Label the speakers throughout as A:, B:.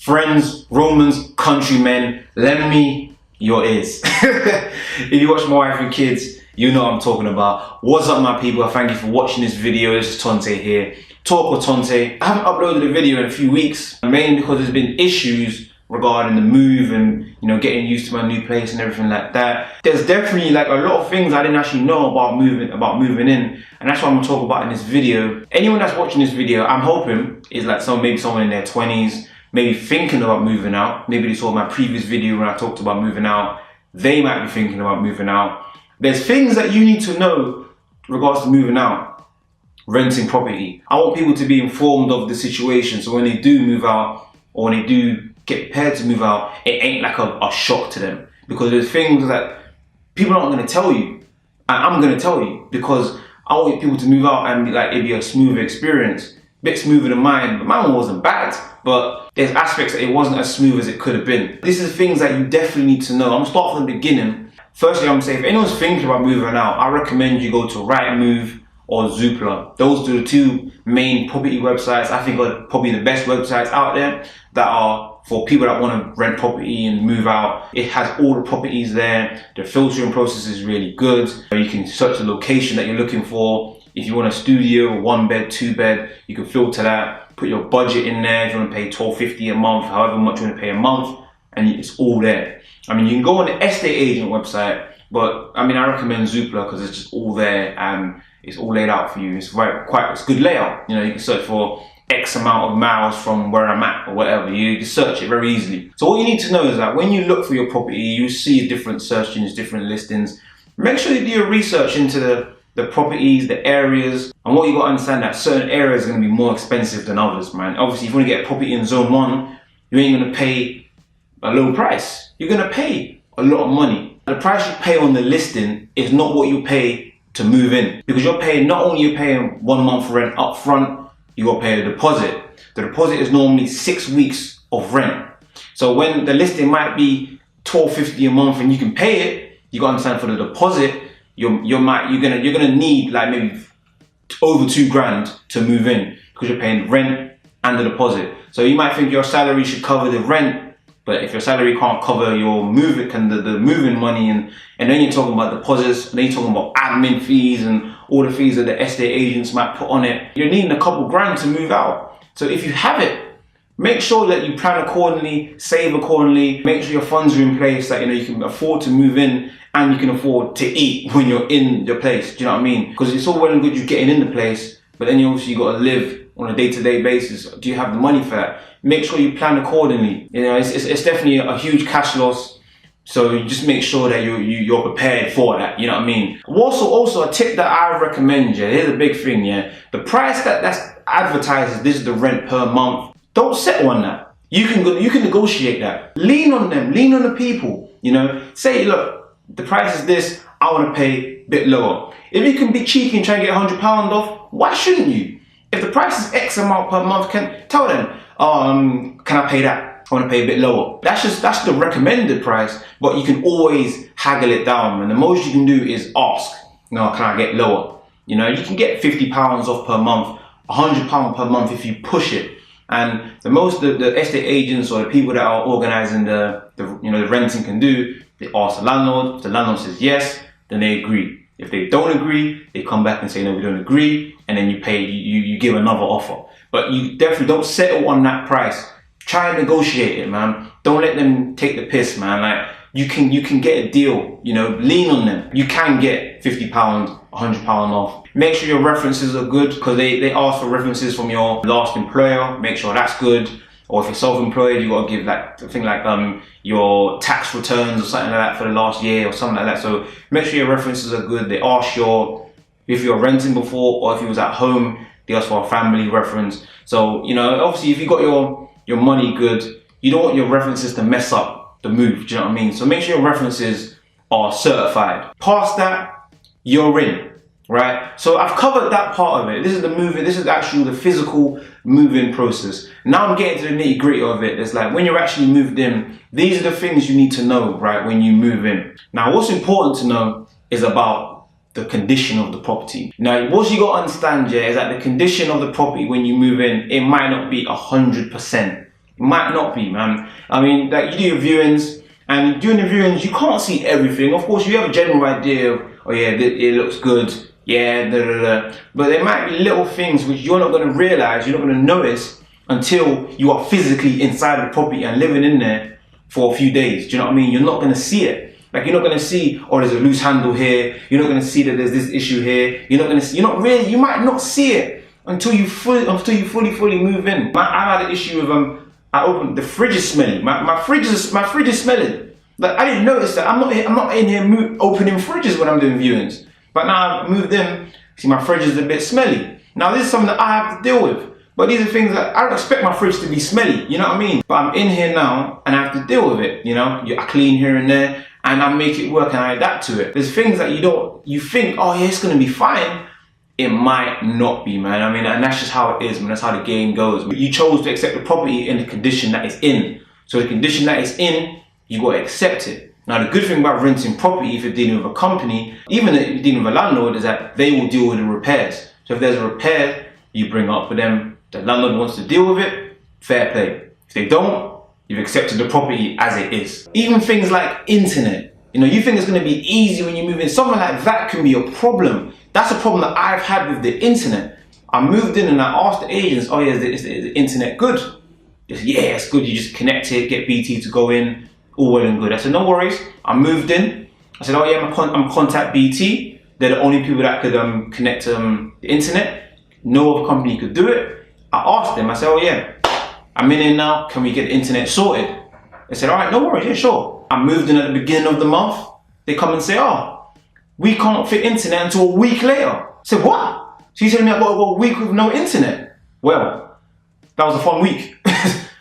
A: Friends, Romans, countrymen, lend me your ears. If you watch My Wife and Kids, you know what I'm talking about. What's up, my people? Thank you for watching this video. This is Tonte here. Talk with Tonte. I haven't uploaded a video in a few weeks, mainly because there's been issues regarding the move and, you know, getting used to my new place and everything like that. There's definitely like a lot of things I didn't actually know about moving in, and that's what I'm gonna talk about in this video. Anyone that's watching this video, I'm hoping is like maybe someone in their 20s, maybe thinking about moving out. Maybe they saw my previous video when I talked about moving out. They might be thinking about moving out. There's things that you need to know in regards to moving out, renting property. I want people to be informed of the situation, so when they do move out or when they do get prepared to move out, it ain't like a shock to them. Because there's things that people aren't going to tell you, and I'm going to tell you, because I want people to move out and it'd be a smooth experience. A bit smoother than mine, but mine wasn't bad, but there's aspects that it wasn't as smooth as it could have been. This is things that you definitely need to know. I'm going to start from the beginning. Firstly, I'm going to say, if anyone's thinking about moving out, I recommend you go to Rightmove or Zoopla. Those are the two main property websites I think are probably the best websites out there that are for people that want to rent property and move out. It has all the properties there. The filtering process is really good. You can search the location that you're looking for. If you want a studio, 1 bed, 2 bed, you can filter that. Put your budget in there. If you want to pay $12.50 a month, however much you want to pay a month, and it's all there. I mean, you can go on the estate agent website, but I mean, I recommend Zoopla because it's just all there and it's all laid out for you. It's it's good layout. You know, you can search for X amount of miles from where I'm at or whatever. You can search it very easily. So all you need to know is that when you look for your property, you see different search engines, different listings. Make sure you do your research into the properties, the areas, and what you got to understand that certain areas are going to be more expensive than others, man. Obviously, if you want to get a property in zone 1, you ain't going to pay a low price. You're going to pay a lot of money. The price you pay on the listing is not what you pay to move in, because you're paying, not only you're paying 1 month rent up front, you got to pay a deposit. The deposit is normally 6 weeks of rent. So when the listing might be $12.50 a month and you can pay it, you got to understand for the deposit, you're gonna need like maybe over $2,000 to move in, because you're paying rent and the deposit. So you might think your salary should cover the rent, but if your salary can't cover your the moving money, and then you're talking about deposits, and then you're talking about admin fees and all the fees that the estate agents might put on it, you're needing a couple grand to move out. So if you have it, make sure that you plan accordingly, save accordingly, make sure your funds are in place that you can afford to move in and you can afford to eat when you're in your place. Do you know what I mean? Because it's all well and good you getting in the place, but then you got to live on a day-to-day basis. Do you have the money for that? Make sure you plan accordingly. You know, it's definitely a huge cash loss. So you just make sure that you're prepared for that. You know what I mean? Also a tip that I recommend, yeah, here's a big thing, yeah. The price that's advertised, this is the rent per month. Don't settle on that. You can negotiate that. Lean on them. Lean on the people. You know, say, look, the price is this. I want to pay a bit lower. If you can be cheeky and try and get £100 off, why shouldn't you? If the price is X amount per month, tell them, can I pay that? I want to pay a bit lower. That's the recommended price, but you can always haggle it down. And the most you can do is ask, no, can I get lower? You know, you can get £50 off per month, £100 per month if you push it. And the estate agents or the people that are organizing the renting can do, they ask the landlord. If the landlord says yes, then they agree. If they don't agree, they come back and say, no, we don't agree. And then you give another offer. But you definitely don't settle on that price. Try and negotiate it, man. Don't let them take the piss, man. Like, you can get a deal, you know, lean on them. You can get £50, £100 off. Make sure your references are good, because they ask for references from your last employer. Make sure that's good. Or if you're self-employed, you got to give your tax returns or something like that for the last year or something like that. So make sure your references are good. They ask if you're renting before, or if you was at home, they ask for a family reference. So, you know, obviously if you got your money good, you don't want your references to mess up the move. Do you know what I mean? So make sure your references are certified. Past that, you're in, right? So I've covered that part of it. This is the moving. This is actually the physical moving process. Now I'm getting to the nitty gritty of it. It's like when you're actually moved in, these are the things you need to know, right, when you move in. Now, what's important to know is about the condition of the property. Now, what you got to understand, yeah, is that the condition of the property when you move in, it might not be 100%. It might not be, man. I mean, like, you do your viewings, and during the viewings, you can't see everything. Of course, you have a general idea of, oh yeah, it looks good, yeah, da da da. But there might be little things which you're not going to realize, you're not going to notice until you are physically inside the property and living in there for a few days. Do you know what I mean? You're not going to see it. Like, you're not going to see, oh, there's a loose handle here. You're not going to see that there's this issue here. You're not going to see, you might not see it until you fully move in. I had an issue with, I opened, the fridge is smelly. My fridge is smelling. Like, I didn't notice that. I'm not in here opening fridges when I'm doing viewings. But now I've moved in, see, my fridge is a bit smelly. Now this is something that I have to deal with. But these are things that I don't expect my fridge to be smelly, you know what I mean? But I'm in here now and I have to deal with it, you know? I clean here and there and I make it work and I adapt to it. There's things that you think, oh yeah, it's gonna be fine. It might not be, man. I mean, and that's just how it is, man. That's how the game goes. But you chose to accept the property in the condition that it's in. So the condition that it's in, you gotta accept it. Now, the good thing about renting property, if you're dealing with a company, even if you're dealing with a landlord, is that they will deal with the repairs. So if there's a repair, you bring it up with them, the landlord wants to deal with it, fair play. If they don't, you've accepted the property as it is. Even things like internet, you know, you think it's gonna be easy when you move in, something like that can be a problem. That's a problem that I've had with the internet. I moved in and I asked the agents, oh yeah, is the internet good? They said, yeah, it's good, you just connect it, get BT to go in, all well and good. I said, no worries. I moved in. I said, oh yeah, I'm contact BT. They're the only people that could connect the internet. No other company could do it. I asked them, I said, oh yeah, I'm in here now. Can we get the internet sorted? They said, all right, no worries, yeah, sure. I moved in at the beginning of the month. They come and say, oh, we can't fit internet until a week later. I said, what? So you telling me I've got to go a week with no internet? Well, that was a fun week.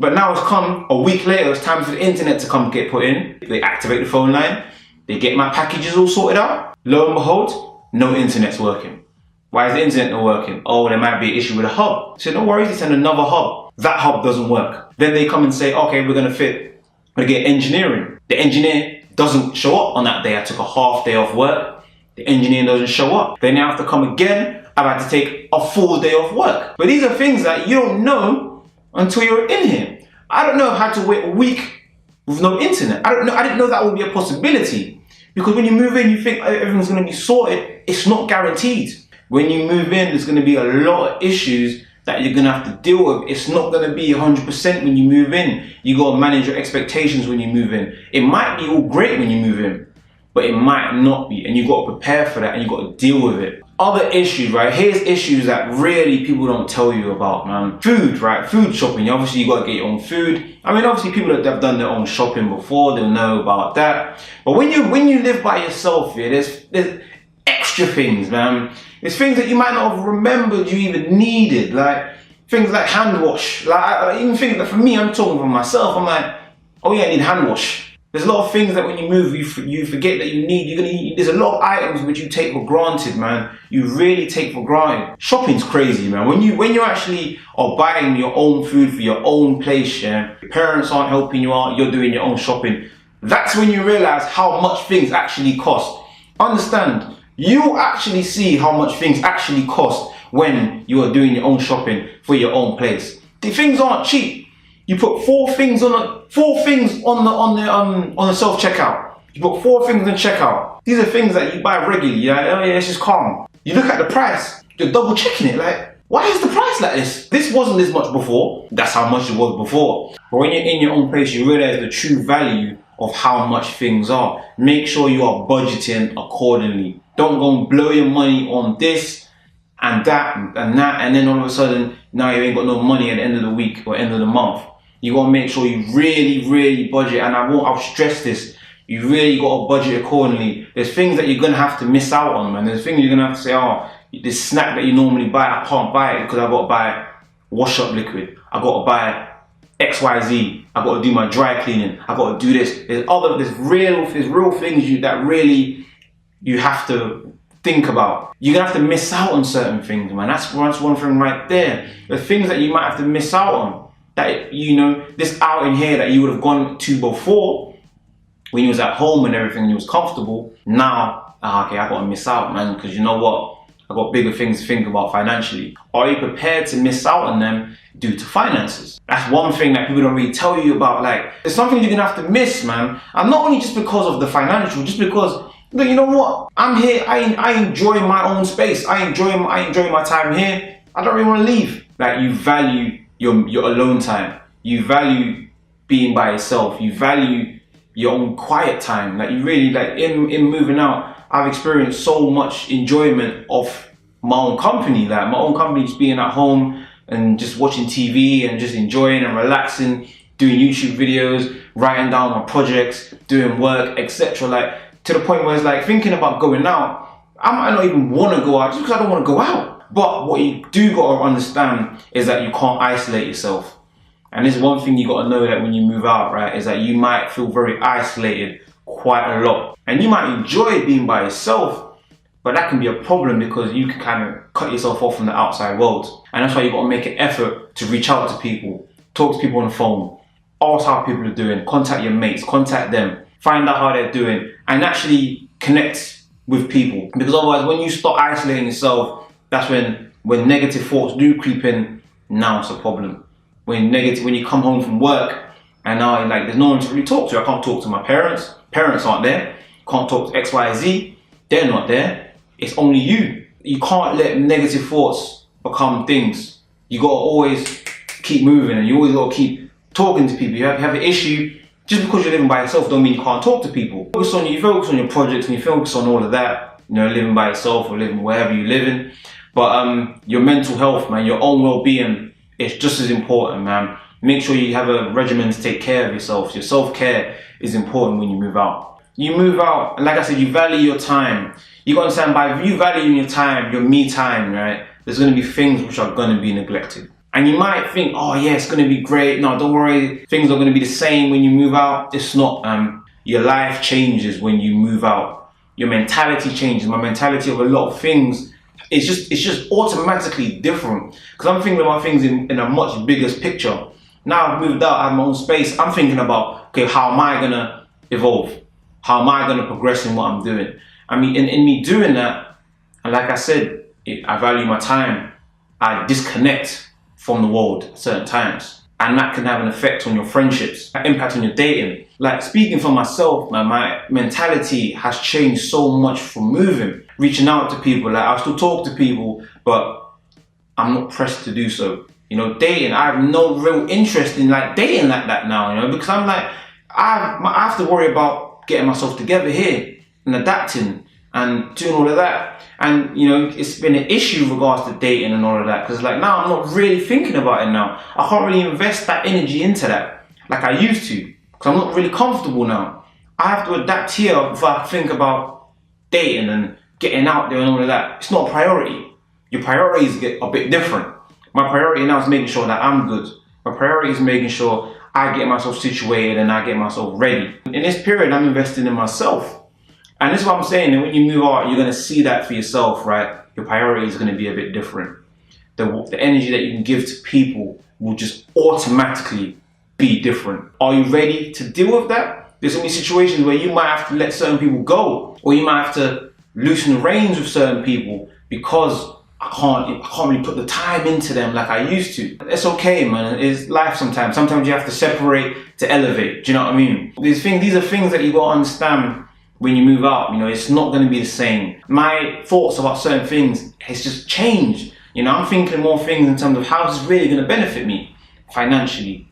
A: But now it's come a week later, it's time for the internet to come get put in. They activate the phone line, they get my packages all sorted out. Lo and behold, no internet's working. Why is the internet not working? Oh, there might be an issue with a hub. I said, no worries, they send another hub. That hub doesn't work. Then they come and say, okay, we're gonna get engineering. The engineer doesn't show up on that day. I took a half day off work. The engineer doesn't show up. They now have to come again. I've had to take a full day off work. But these are things that you don't know until you're in here. I don't know if I had to wait a week with no internet. I didn't know that would be a possibility. Because when you move in, you think everything's gonna be sorted. It's not guaranteed. When you move in, there's gonna be a lot of issues that you're gonna have to deal with. It's not gonna be 100% when you move in. You gotta manage your expectations when you move in. It might be all great when you move in, but it might not be. And you gotta prepare for that and you gotta deal with it. Other issues, right? Here's issues that really people don't tell you about, man. Food, right? Food shopping. Obviously, you gotta get your own food. I mean, obviously, people that have done their own shopping before, they'll know about that. But when you live by yourself, yeah, there's extra things, man. There's things that you might not have remembered you even needed, like things like hand wash. Like, I even think that for me, I'm talking for myself. I'm like, oh yeah, I need hand wash. There's a lot of things that when you move, you forget that you need. There's a lot of items which you take for granted, man. You really take for granted. Shopping's crazy, man. When you actually are buying your own food for your own place, yeah, your parents aren't helping you out, you're doing your own shopping. That's when you realize how much things actually cost. Understand, you actually see how much things actually cost when you are doing your own shopping for your own place. The things aren't cheap. You put four things on the self checkout. You put 4 things in checkout. These are things that you buy regularly. You're like, oh yeah, it's just calm. You look at the price. You're double checking it. Like, why is the price like this? This wasn't this much before. That's how much it was before. But when you're in your own place, you realize the true value of how much things are. Make sure you are budgeting accordingly. Don't go and blow your money on this and that and that, and then all of a sudden now you ain't got no money at the end of the week or end of the month. You gotta make sure you really budget, and I'll stress this. You really gotta budget accordingly. There's things that you're gonna have to miss out on, man. There's things you're gonna have to say, oh, this snack that you normally buy, I can't buy it because I gotta buy wash up liquid. I gotta buy XYZ. I gotta do my dry cleaning. I gotta do this. There's real things that really you have to think about. You're gonna have to miss out on certain things, man. That's one thing right there. The things that you might have to miss out on. That, you know, this outing here that you would have gone to before when you was at home and everything and you was comfortable. Now, okay, I gotta miss out, man, because you know what? I've got bigger things to think about financially. Are you prepared to miss out on them due to finances? That's one thing that people don't really tell you about. Like, it's something you're gonna have to miss, man. And not only just because of the financial, just because, you know what? I'm here, I enjoy my own space. I enjoy my time here. I don't really want to leave. Like, you value your alone time. You value being by yourself. You value your own quiet time. Like, you really, like, in moving out, I've experienced so much enjoyment of my own company. Like, my own company, just being at home and just watching TV and just enjoying and relaxing, doing YouTube videos, writing down my projects, doing work, etc. Like, to the point where it's like thinking about going out, I might not even want to go out just because I don't want to go out. But what you do got to understand is that you can't isolate yourself. And this is one thing you got to know, that when you move out, right, is that you might feel very isolated quite a lot. And you might enjoy being by yourself, but that can be a problem because you can kind of cut yourself off from the outside world. And that's why you got to make an effort to reach out to people, talk to people on the phone, ask how people are doing, contact your mates, contact them, find out how they're doing, and actually connect with people. Because otherwise, when you start isolating yourself, that's when negative thoughts do creep in. Now it's a problem. When you come home from work and now like there's no one to really talk to. I can't talk to my parents. Parents aren't there. Can't talk to X, Y, Z. They're not there. It's only you. You can't let negative thoughts become things. You gotta always keep moving, and you always gotta keep talking to people. You have an issue. Just because you're living by yourself don't mean you can't talk to people. You focus on your projects and you focus on all of that. You know, living by yourself or living wherever you live in. But your mental health, man, your own well-being is just as important, man. Make sure you have a regimen to take care of yourself. Your self-care is important when you move out. You move out, and like I said, you value your time. You got to understand, by you valuing your time, your me time, right, there's going to be things which are going to be neglected. And you might think, oh yeah, it's going to be great. No, don't worry, things are going to be the same when you move out. It's not. Your life changes when you move out. Your mentality changes. My mentality of a lot of things, it's just automatically different. Because I'm thinking about things in a much bigger picture. Now I've moved out, I have my own space. I'm thinking about, okay, how am I gonna evolve? How am I gonna progress in what I'm doing? I mean, in me doing that, and like I said, I value my time. I disconnect from the world at certain times. And that can have an effect on your friendships, an impact on your dating. Like, speaking for myself, man, my mentality has changed so much from moving. Reaching out to people, like, I still talk to people, but I'm not pressed to do so. You know, dating, I have no real interest in like dating like that now, you know, because I'm like, I have to worry about getting myself together here and adapting and doing all of that. And, you know, it's been an issue in regards to dating and all of that, because like now I'm not really thinking about it now. I can't really invest that energy into that like I used to, because I'm not really comfortable now. I have to adapt here if I think about dating and getting out there and all of that. It's not a priority. Your priorities get a bit different. My priority now is making sure that I'm good. My priority is making sure I get myself situated and I get myself ready. In this period, I'm investing in myself. And this is what I'm saying, that when you move out, you're going to see that for yourself, right? Your priority is going to be a bit different. The energy that you can give to people will just automatically be different. Are you ready to deal with that? There's going to be situations where you might have to let certain people go, or you might have to loosen the reins with certain people because I can't really put the time into them like I used to. It's okay, man. It's life sometimes. Sometimes you have to separate to elevate. Do you know what I mean? These are things that you got to understand when you move out. You know, it's not going to be the same. My thoughts about certain things has just changed. You know, I'm thinking more things in terms of how this is really going to benefit me financially,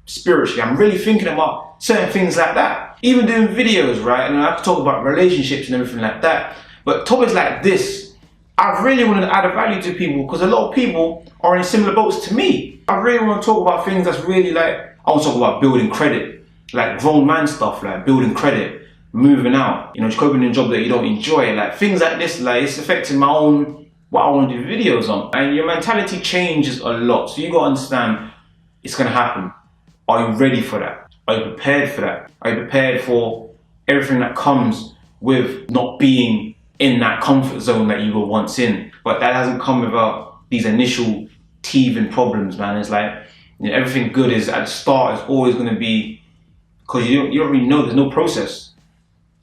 A: spiritually. I'm really thinking about certain things like that. Even doing videos, right? And I could talk about relationships and everything like that. But topics like this, I really want to add a value to people, because a lot of people are in similar boats to me. I really want to talk about things that's really like, I want to talk about building credit, like grown man stuff, like building credit, moving out, you know, coping in a job that you don't enjoy, like things like this, like it's affecting my own, what I want to do videos on. And your mentality changes a lot. So you got to understand it's going to happen. Are you ready for that? Are you prepared for that? Are you prepared for everything that comes with not being in that comfort zone that you were once in? But that hasn't come without these initial teething problems, man. It's like, you know, everything good is at the start is always going to be, because you don't really know, there's no process.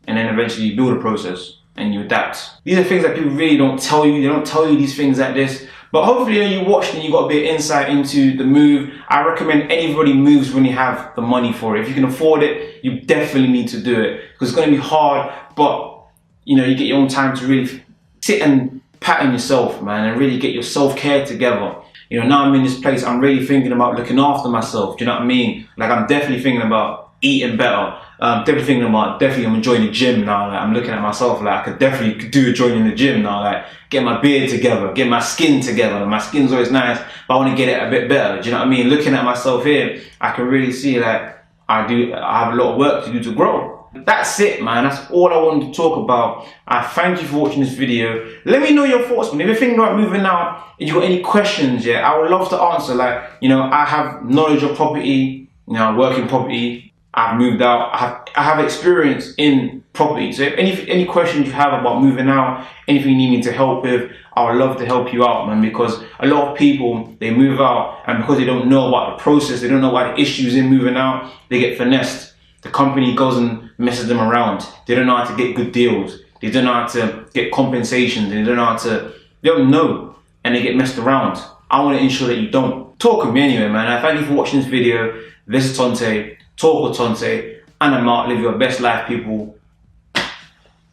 A: And then eventually you build a process. and you adapt. These are things that people really don't tell you. They don't tell you these things like this. But hopefully when you watched and you got a bit of insight into the move, I recommend anybody moves when you have the money for it. If you can afford it, you definitely need to do it, because it's going to be hard, but you know, you get your own time to really sit and pat on yourself, man, and really get your self-care together. You know, now I'm in this place, I'm really thinking about looking after myself. Do you know what I mean? Like, I'm definitely thinking about eating better. Definitely thinking about, I'm enjoying the gym now. Like, I'm looking at myself like I could definitely do a join in the gym now. Like, get my beard together, get my skin together. My skin's always nice, but I want to get it a bit better. Do you know what I mean? Looking at myself here, I can really see that I have a lot of work to do to grow. That's it, man. That's all I wanted to talk about. I thank you for watching this video. Let me know your thoughts, man. If you're thinking about moving out, if you got any questions, yeah, I would love to answer. Like, you know, I have knowledge of property. You know, I work in property. I've moved out. I have experience in property. So if any questions you have about moving out, anything you need me to help with, I would love to help you out, man. Because a lot of people, they move out, and because they don't know about the process, they don't know what the issues in moving out, they get finessed. The company goes and messes them around. They don't know how to get good deals. They don't know how to get compensations. They don't know, and they get messed around. I want to ensure that you don't. Talk with me anyway, man. I thank you for watching this video. This is Tonte. Talk with Tonte. And I'm out. Live your best life, people.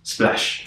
A: Splash.